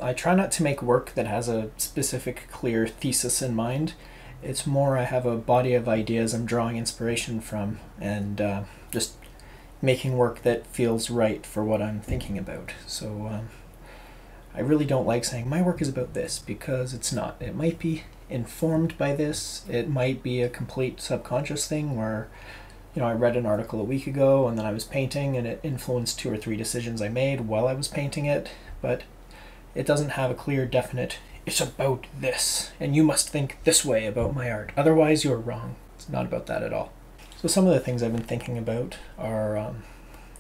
I try not to make work that has a specific, clear thesis in mind. It's more I have a body of ideas I'm drawing inspiration from, and just making work that feels right for what I'm thinking about. So I really don't like saying my work is about this, because it's not. It might be informed by this. It might be a complete subconscious thing where, you know, I read an article a week ago and then I was painting and it influenced 2 or 3 decisions I made while I was painting it, but it doesn't have a clear, definite, it's about this, and you must think this way about my art, otherwise you're wrong. It's not about that at all. So some of the things I've been thinking about are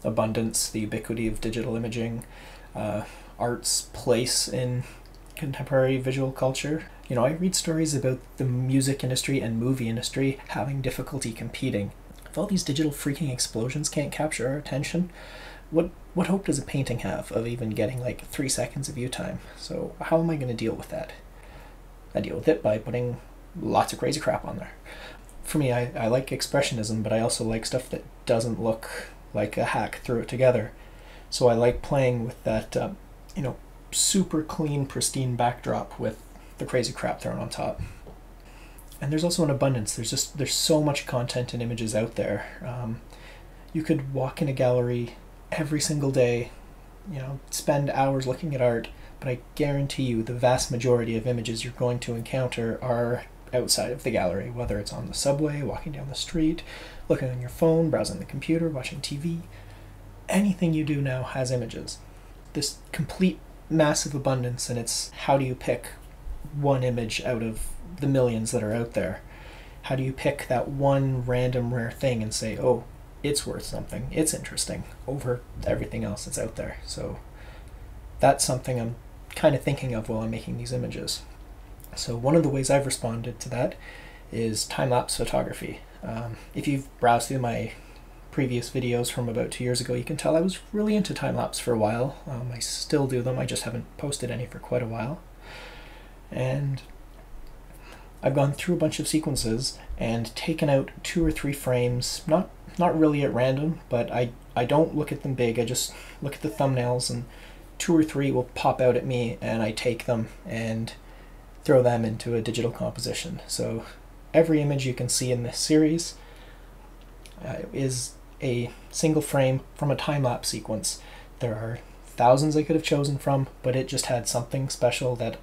abundance, the ubiquity of digital imaging, art's place in contemporary visual culture. You know, I read stories about the music industry and movie industry having difficulty competing. If all these digital freaking explosions can't capture our attention, what hope does a painting have of even getting like 3 seconds of view time? So how am I going to deal with that? I deal with it by putting lots of crazy crap on there. For me, I like expressionism, but I also like stuff that doesn't look like a hack threw it together. So I like playing with that, you know, super clean, pristine backdrop with the crazy crap thrown on top. And there's also an abundance. There's so much content and images out there. You could walk in a gallery every single day, you know, spend hours looking at art, but I guarantee you the vast majority of images you're going to encounter are outside of the gallery, whether it's on the subway, walking down the street, looking on your phone, browsing the computer, watching TV. Anything you do now has images. This complete massive abundance, and it's how do you pick one image out of the millions that are out there? How do you pick that one random rare thing and say, oh, it's worth something, it's interesting, over everything else that's out there? So that's something I'm kind of thinking of while I'm making these images. So one of the ways I've responded to that is time-lapse photography. If you've browsed through my previous videos from about 2 years ago, you can tell I was really into time-lapse for a while. I still do them, I just haven't posted any for quite a while. And I've gone through a bunch of sequences and taken out 2 or 3 frames, not really at random, but I don't look at them big, I just look at the thumbnails, and 2 or 3 will pop out at me and I take them and throw them into a digital composition. So every image you can see in this series is a single frame from a time-lapse sequence. There are thousands I could have chosen from, but it just had something special that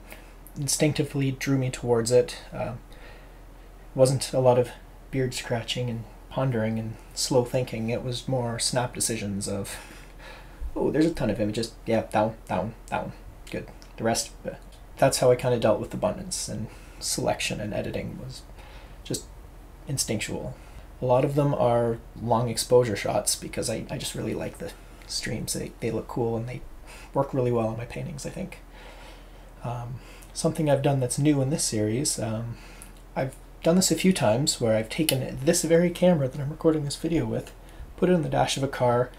instinctively drew me towards it. Wasn't a lot of beard scratching and pondering and slow thinking. It was more snap decisions of, oh, there's a ton of images. Yeah, down, down, down. Good. The rest, that's how I kind of dealt with abundance, and selection and editing was just instinctual. A lot of them are long exposure shots because I just really like the streams. They look cool and they work really well on my paintings, I think. Something I've done that's new in this series, I've done this a few times where I've taken this very camera that I'm recording this video with, put it in the dash of a car.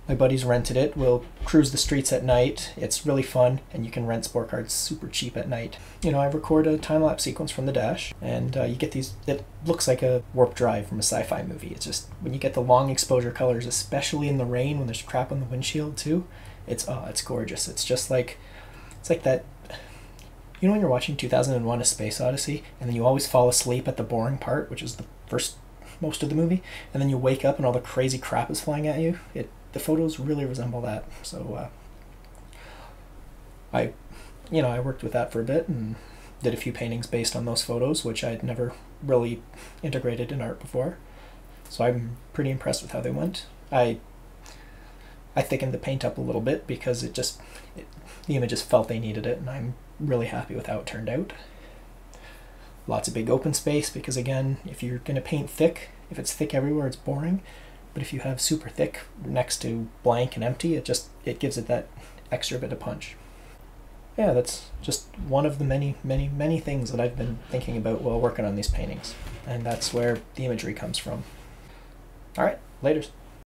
My buddies rented it. We'll cruise the streets at night. It's really fun, and you can rent sport cards super cheap at night. You know, I record a time-lapse sequence from the dash, and you get these, it looks like a warp drive from a sci-fi movie. It's just, when you get the long exposure colors, especially in the rain when there's crap on the windshield too, it's gorgeous. It's just like, it's like that, you know when you're watching 2001: A Space Odyssey, and then you always fall asleep at the boring part, which is the first most of the movie, and then you wake up and all the crazy crap is flying at you? The photos really resemble that. So I worked with that for a bit and did a few paintings based on those photos, which I'd never really integrated in art before. So I'm pretty impressed with how they went. I thickened the paint up a little bit because the images felt they needed it, and I'm really happy with how it turned out. Lots of big open space, because again, if you're going to paint thick, if it's thick everywhere, it's boring. But if you have super thick next to blank and empty, it gives it that extra bit of punch. Yeah, that's just one of the many, many, many things that I've been thinking about while working on these paintings. And that's where the imagery comes from. All right, laters.